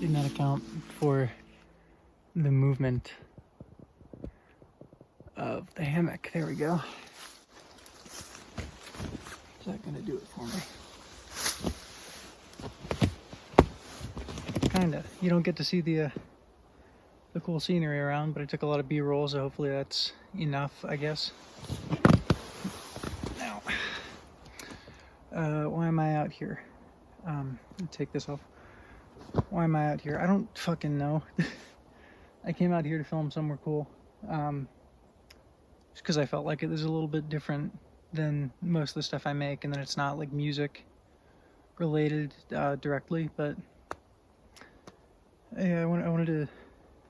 Did not account for the movement of the hammock. There we go. Is that gonna do it for me? Kinda. You don't get to see the cool scenery around, but I took a lot of B-roll, so hopefully that's enough, I guess. Now, why am I out here? Take this off. Why am I out here? I don't fucking know. I came out here to film somewhere cool. Just because I felt like it was a little bit different than most of the stuff I make, and then it's not like music related directly, but yeah, I wanted to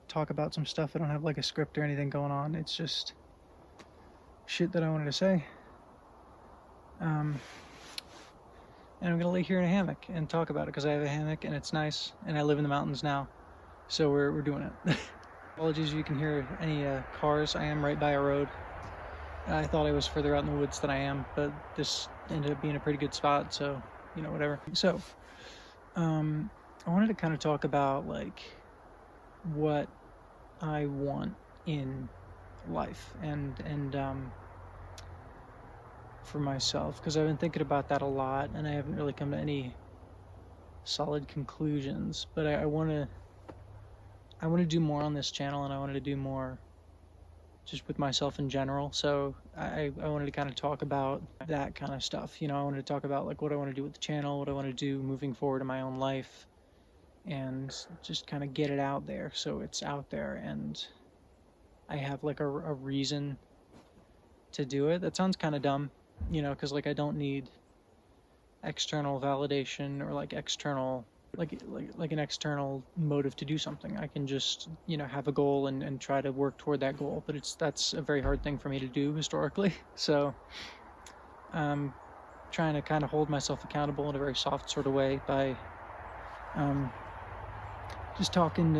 talk about some stuff. I don't have like a script or anything going on. It's just shit that I wanted to say. And I'm gonna lay here in a hammock and talk about it because I have a hammock and it's nice, and I live in the mountains now, so we're doing it. Apologies if you can hear any cars. I am right by a road. I thought I was further out in the woods than I am, but this ended up being a pretty good spot, so you know, whatever. So I wanted to kind of talk about like what I want in life and for myself, because I've been thinking about that a lot and I haven't really come to any solid conclusions, but I want to do more on this channel, and I wanted to do more just with myself in general. So I wanted to kind of talk about that kind of stuff. You know, I wanted to talk about like what I want to do with the channel, what I want to do moving forward in my own life, and just kind of get it out there so it's out there and I have like a reason to do it. That sounds kind of dumb, you know, because like I don't need external validation or like external like an external motive to do something. I can just, you know, have a goal and try to work toward that goal, but that's a very hard thing for me to do historically. So trying to kind of hold myself accountable in a very soft sort of way by just talking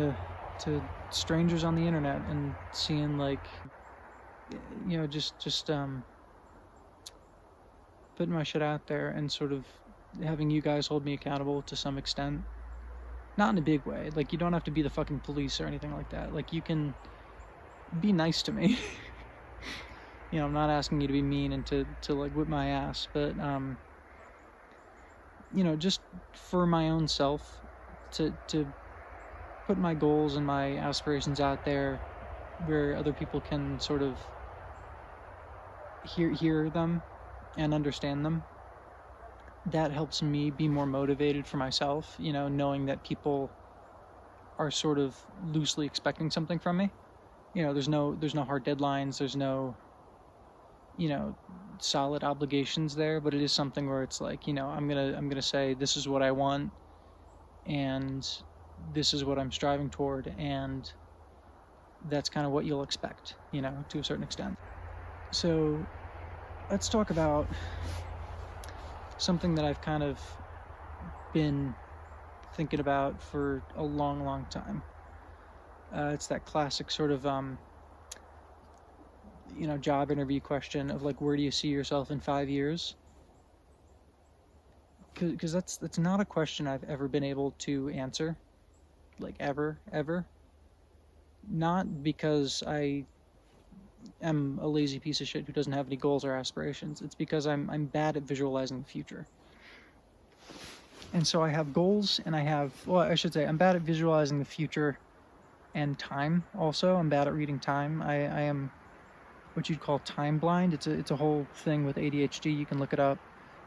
to strangers on the internet and seeing like, you know, just putting my shit out there and sort of having you guys hold me accountable to some extent. Not in a big way. Like, you don't have to be the fucking police or anything like that. Like, you can be nice to me. You know, I'm not asking you to be mean and to like whip my ass, but you know, just for my own self, to put my goals and my aspirations out there where other people can sort of hear them and understand them. That helps me be more motivated for myself, you know, knowing that people are sort of loosely expecting something from me. You know, there's no hard deadlines, there's no, you know, solid obligations there, but it is something where it's like, you know, I'm gonna say this is what I want and this is what I'm striving toward, and that's kind of what you'll expect, you know, to a certain extent. So let's talk about something that I've kind of been thinking about for a long time. It's that classic sort of job interview question of like, where do you see yourself in 5 years? Because that's not a question I've ever been able to answer, like ever. Not because I am a lazy piece of shit who doesn't have any goals or aspirations. It's because I'm bad at visualizing the future. And so I have goals, and I should say I'm bad at visualizing the future and time. Also, I'm bad at reading time. I am what you'd call time blind. It's a whole thing with ADHD. You can look it up.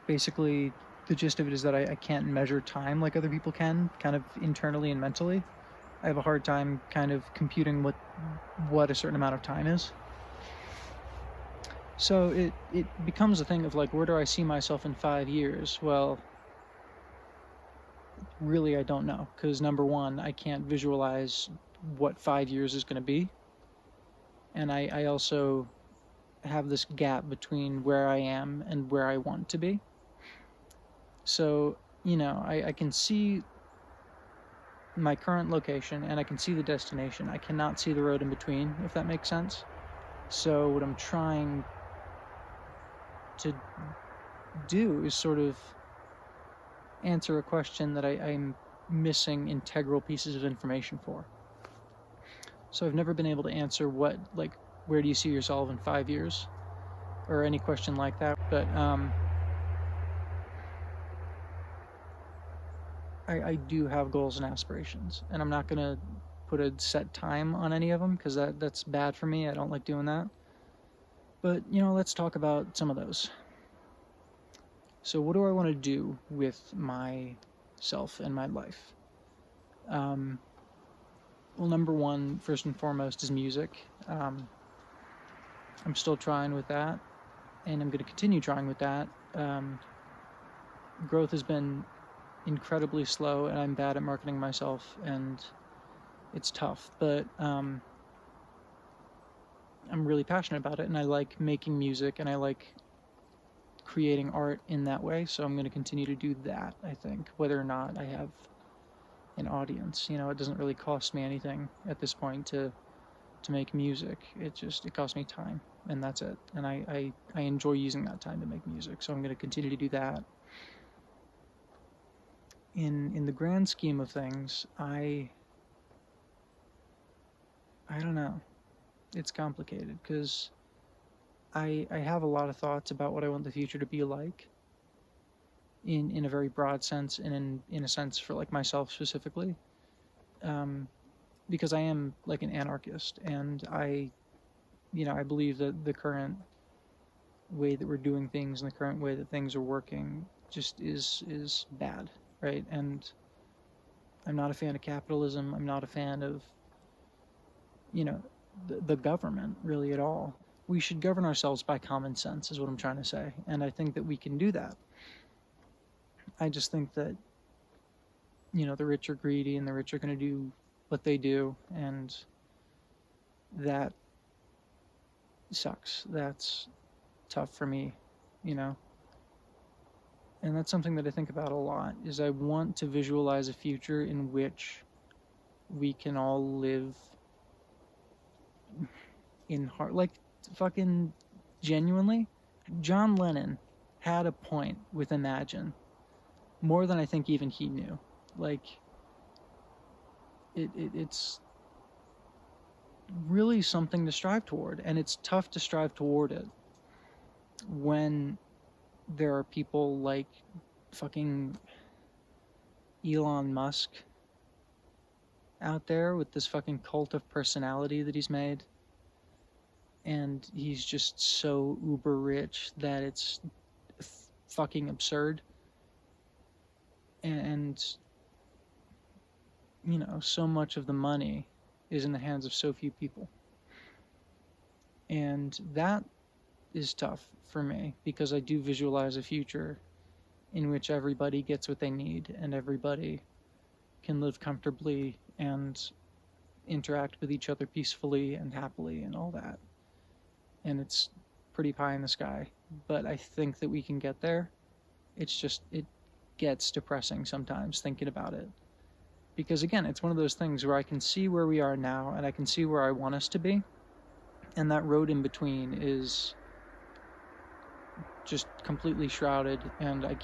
Basically, the gist of it is that I can't measure time like other people can, kind of internally and mentally. I have a hard time kind of computing what a certain amount of time is. So it becomes a thing of like, where do I see myself in 5 years? Well, really, I don't know, because number one, I can't visualize what 5 years is going to be. And I also have this gap between where I am and where I want to be. So, I can see my current location and I can see the destination. I cannot see the road in between, if that makes sense. So what I'm trying to do is sort of answer a question that I'm missing integral pieces of information for. So I've never been able to answer where do you see yourself in 5 years, or any question like that. But I do have goals and aspirations, and I'm not gonna put a set time on any of them because that's bad for me. I don't like doing that. But let's talk about some of those. So what do I want to do with myself and my life? Well, number one, first and foremost, is music. I'm still trying with that, and I'm going to continue trying with that. Growth has been incredibly slow, and I'm bad at marketing myself, and it's tough, but I'm really passionate about it, and I like making music, and I like creating art in that way, so I'm going to continue to do that, I think, whether or not I have an audience. It doesn't really cost me anything at this point to make music. It costs me time, and that's it. And I enjoy using that time to make music, so I'm going to continue to do that. In the grand scheme of things, I don't know. It's complicated because I have a lot of thoughts about what I want the future to be like, in a very broad sense, and in a sense for like myself specifically, because I am like an anarchist, and I believe that the current way that we're doing things and the current way that things are working just is bad, right? And I'm not a fan of capitalism. I'm not a fan of the government really at all. We should govern ourselves by common sense, is what I'm trying to say, and I think that we can do that. I just think that the rich are greedy, and the rich are going to do what they do, and that sucks. That's tough for me, and that's something that I think about a lot. Is I want to visualize a future in which we can all live in heart, like, fucking genuinely. John Lennon had a point with Imagine, more than I think even he knew. Like, it's really something to strive toward, and it's tough to strive toward it when there are people like fucking Elon Musk out there with this fucking cult of personality that he's made, and he's just so uber rich that it's fucking absurd. And so much of the money is in the hands of so few people, and that is tough for me because I do visualize a future in which everybody gets what they need and everybody can live comfortably and interact with each other peacefully and happily and all that. And it's pretty pie in the sky, but I think that we can get there it gets depressing sometimes thinking about it. Because again, it's one of those things where I can see where we are now and I can see where I want us to be. And that road in between is just completely shrouded, and I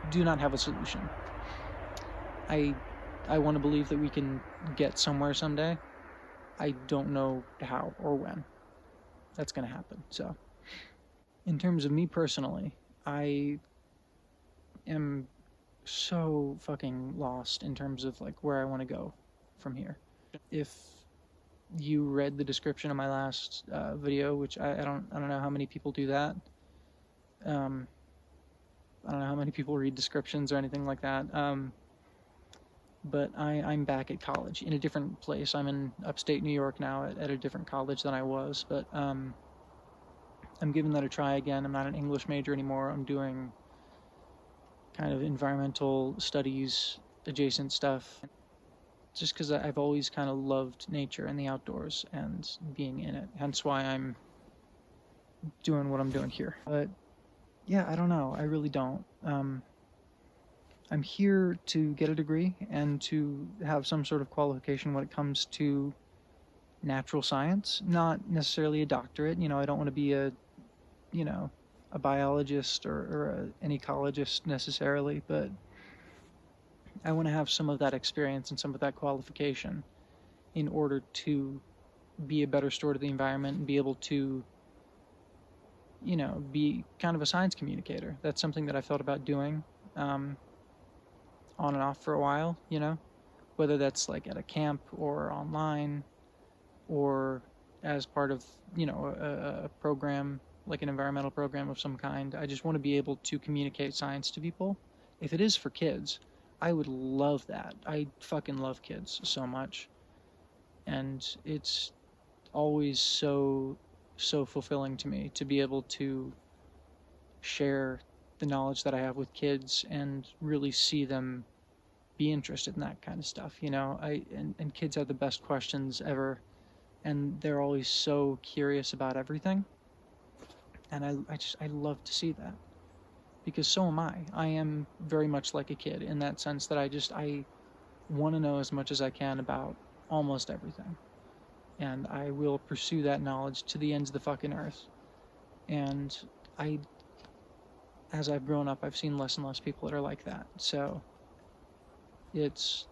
do not have a solution. I want to believe that we can get somewhere someday. I don't know how or when that's going to happen. So, in terms of me personally, I am so fucking lost in terms of like where I want to go from here. If you read the description of my last video, which I don't know how many people do that. Um, I don't know how many people read descriptions or anything like that. But I'm back at college in a different place. I'm in upstate New York now at a different college than I was, but I'm giving that a try again. I'm not an English major anymore. I'm doing kind of environmental studies adjacent stuff, just because I've always kind of loved nature and the outdoors and being in it. Hence why I'm doing what I'm doing here. But yeah, I don't know. I really don't. I'm here to get a degree and to have some sort of qualification when it comes to natural science, not necessarily a doctorate. You know, I don't want to be a, you know, a biologist or an ecologist necessarily, but I want to have some of that experience and some of that qualification in order to be a better steward of the environment and be able to, you know, be kind of a science communicator. That's something that I thought about doing on and off for a while, you know, whether that's like at a camp or online or as part of, you know, a program, like an environmental program of some kind. I just want to be able to communicate science to people. If it is for kids, I would love that. I fucking love kids so much. And it's always so fulfilling to me to be able to share the knowledge that I have with kids and really see them be interested in that kind of stuff. You know, and kids have the best questions ever, and they're always so curious about everything. And I love to see that, because so am I. I am very much like a kid in that sense that I want to know as much as I can about almost everything. And I will pursue that knowledge to the ends of the fucking earth. And as I've grown up, I've seen less and less people that are like that. So it's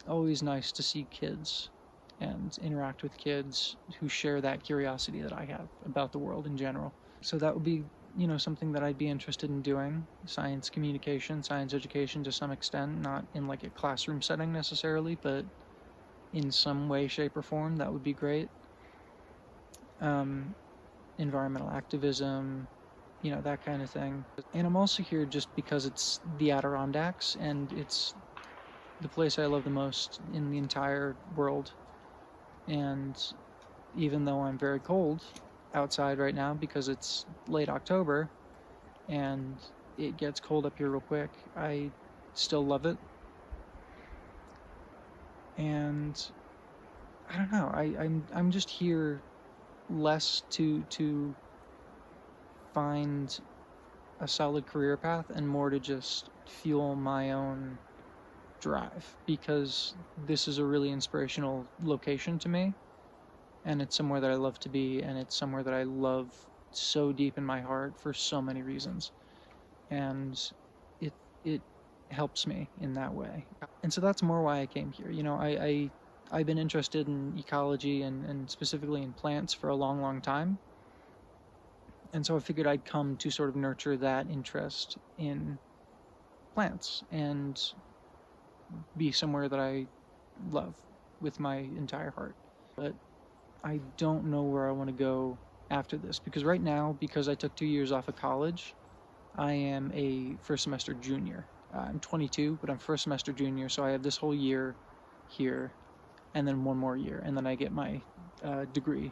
always nice to see kids and interact with kids who share that curiosity that I have about the world in general. So that would be, you know, something that I'd be interested in doing. Science communication, science education to some extent, not in like a classroom setting necessarily, but in some way, shape, or form. That would be great. Environmental activism, you know, that kind of thing. And I'm also here just because it's the Adirondacks and it's the place I love the most in the entire world. And even though I'm very cold outside right now because it's late October and it gets cold up here real quick, I still love it. And I don't know, I'm just here less to find a solid career path and more to just fuel my own drive, because this is a really inspirational location to me, and it's somewhere that I love to be, and it's somewhere that I love so deep in my heart for so many reasons, and it helps me in that way. And so that's more why I came here. You know, I've been interested in ecology and specifically in plants for a long time. And so I figured I'd come to sort of nurture that interest in plants and be somewhere that I love with my entire heart. But I don't know where I want to go after this, because right now, because I took 2 years off of college, I am a first semester junior. I'm 22, but I'm first semester junior, so I have this whole year here and then one more year, and then I get my degree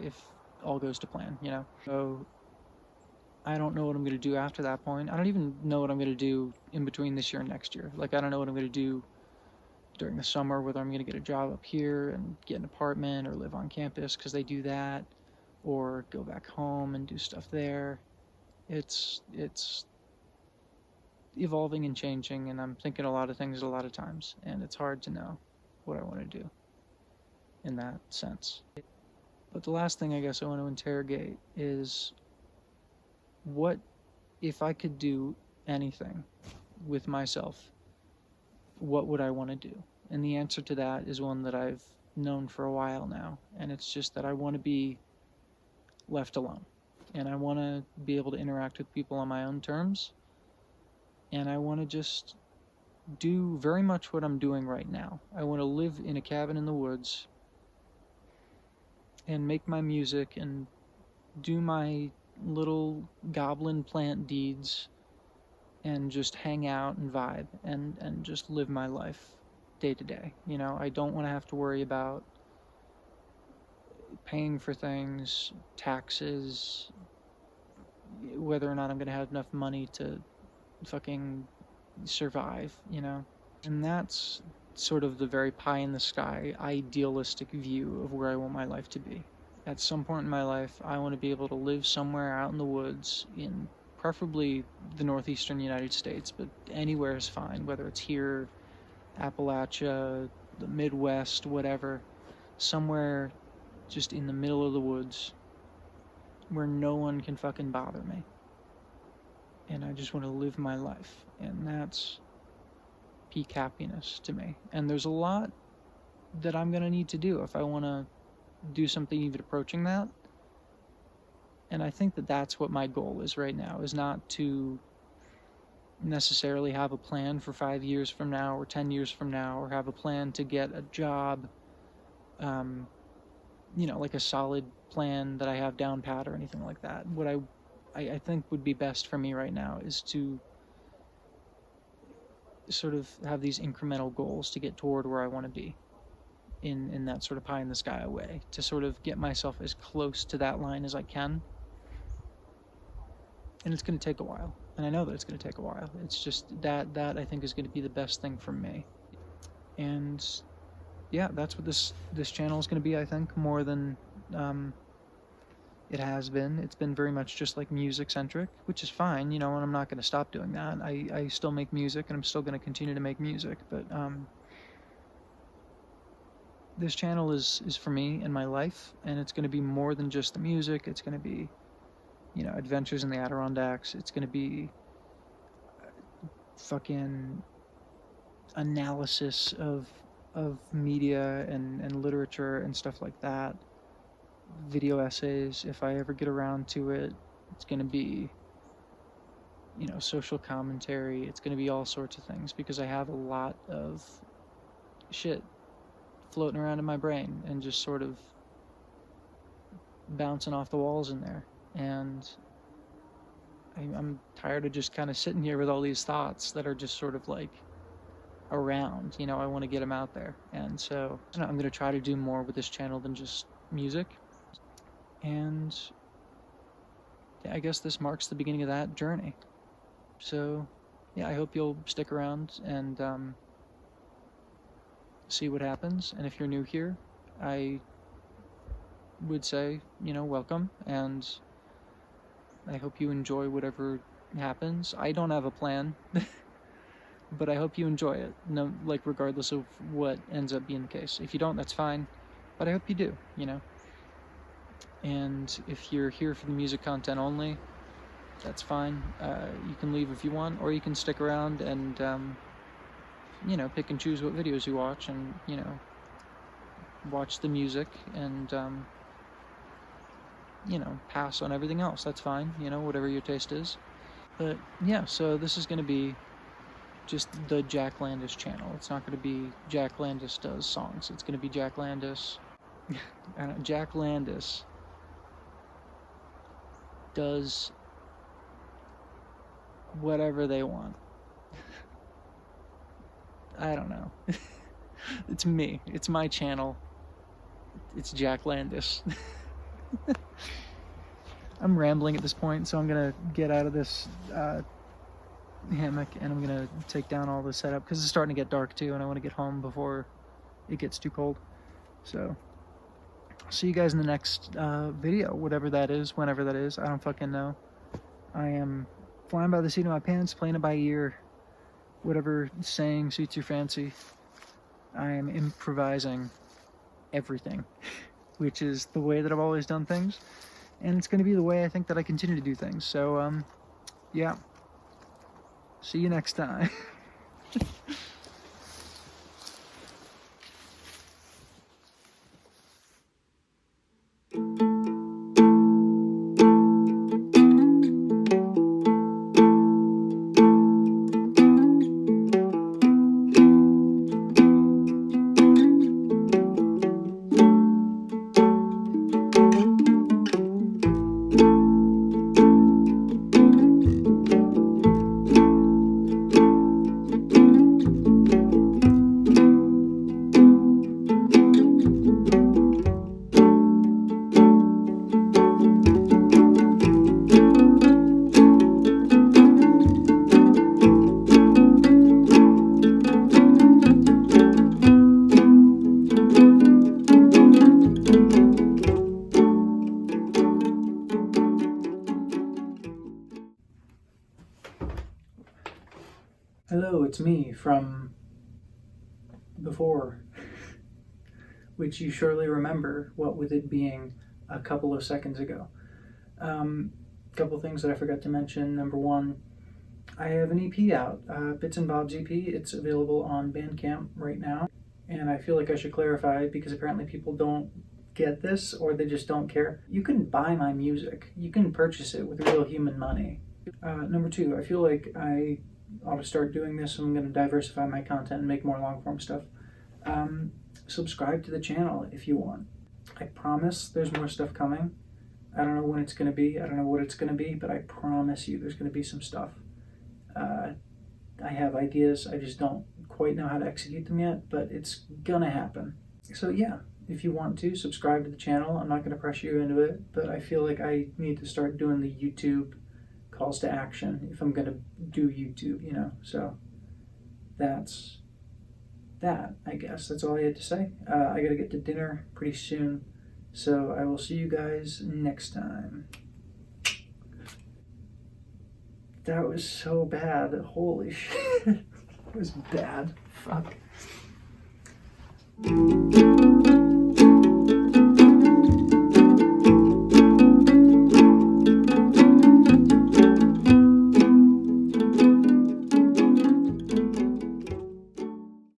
if all goes to plan, you know. So I don't know what I'm going to do after that point. I don't even know what I'm going to do in between this year and next year. Like, I don't know what I'm going to do during the summer, whether I'm going to get a job up here and get an apartment or live on campus because they do that, or go back home and do stuff there. It's evolving and changing, and I'm thinking a lot of things a lot of times, and it's hard to know what I want to do in that sense. But the last thing I guess I want to interrogate is, what if I could do anything with myself, what would I want to do? And the answer to that is one that I've known for a while now, and it's just that I want to be left alone, and I want to be able to interact with people on my own terms, and I want to just do very much what I'm doing right now. I want to live in a cabin in the woods and make my music and do my little goblin plant deeds and just hang out and vibe and just live my life day to day. You know, I don't want to have to worry about paying for things, taxes, whether or not I'm going to have enough money to fucking survive, you know? And that's sort of the very pie in the sky, idealistic view of where I want my life to be. At some point in my life, I want to be able to live somewhere out in the woods, in preferably the northeastern United States, but anywhere is fine, whether it's here, Appalachia, the Midwest, whatever, somewhere just in the middle of the woods where no one can fucking bother me. And I just want to live my life, and that's peak happiness to me. And there's a lot that I'm going to need to do if I want to do something even approaching that. And I think that that's what my goal is right now, is not to necessarily have a plan for 5 years from now or 10 years from now, or have a plan to get a job, you know, like a solid plan that I have down pat or anything like that. What I think would be best for me right now is to sort of have these incremental goals to get toward where I want to be in that sort of pie in the sky way, to sort of get myself as close to that line as I can. And it's going to take a while, and I know that it's going to take a while. It's just that I think is going to be the best thing for me. And yeah, that's what this channel is going to be, I think, more than it has been. It's been very much just like music centric, which is fine, you know, and I'm not going to stop doing that. I still make music, and I'm still going to continue to make music, but this channel is for me and my life, and it's going to be more than just the music. It's going to be, you know, adventures in the Adirondacks. It's going to be fucking analysis of media and literature and stuff like that. Video essays, if I ever get around to it. It's going to be, you know, social commentary. It's going to be all sorts of things, because I have a lot of shit floating around in my brain and just sort of bouncing off the walls in there. And I'm tired of just kind of sitting here with all these thoughts that are just sort of like around, you know. I want to get them out there. And so I'm going to try to do more with this channel than just music. And yeah, I guess this marks the beginning of that journey. So yeah, I hope you'll stick around and see what happens. And if you're new here, I would say, you know, welcome, and I hope you enjoy whatever happens. I don't have a plan, but I hope you enjoy it, no, like regardless of what ends up being the case. If you don't, that's fine, but I hope you do, you know. And if you're here for the music content only, that's fine. You can leave if you want, or you can stick around and you know, pick and choose what videos you watch, and, you know, watch the music and you know, pass on everything else. That's fine, you know, whatever your taste is. But yeah, so this is going to be just the Jack Landis channel. It's not going to be Jack Landis does songs. It's going to be Jack Landis. Jack Landis does whatever they want. I don't know. It's me. It's my channel. It's Jack Landis. I'm rambling at this point, so I'm gonna get out of this hammock, and I'm gonna take down all the setup, because it's starting to get dark too, and I want to get home before it gets too cold. So see you guys in the next video, whatever that is, whenever that is. I don't fucking know. I am flying by the seat of my pants, playing it by ear, whatever saying suits your fancy. I am improvising everything, which is the way that I've always done things, and it's going to be the way I think that I continue to do things. So, yeah. See you next time. Hello, it's me from before, which you surely remember, what with it being a couple of seconds ago. Couple things that I forgot to mention. Number one, I have an EP out, Bits and Bob's EP. It's available on Bandcamp right now, and I feel like I should clarify because apparently people don't get this or they just don't care. You can buy my music. You can purchase it with real human money. Number two, I feel like I ought to start doing this. I'm going to diversify my content and make more long form stuff. Subscribe to the channel if you want. I promise there's more stuff coming. I don't know when it's going to be. I don't know what it's going to be, but I promise you there's going to be some stuff. I have ideas. I just don't quite know how to execute them yet, but it's going to happen. So yeah, if you want to, subscribe to the channel. I'm not going to pressure you into it, but I feel like I need to start doing the YouTube calls to action if I'm going to do YouTube, you know. So that's that, I guess. That's all I had to say. I got to get to dinner pretty soon, so I will see you guys next time. That was so bad. Holy shit. It was bad. Fuck.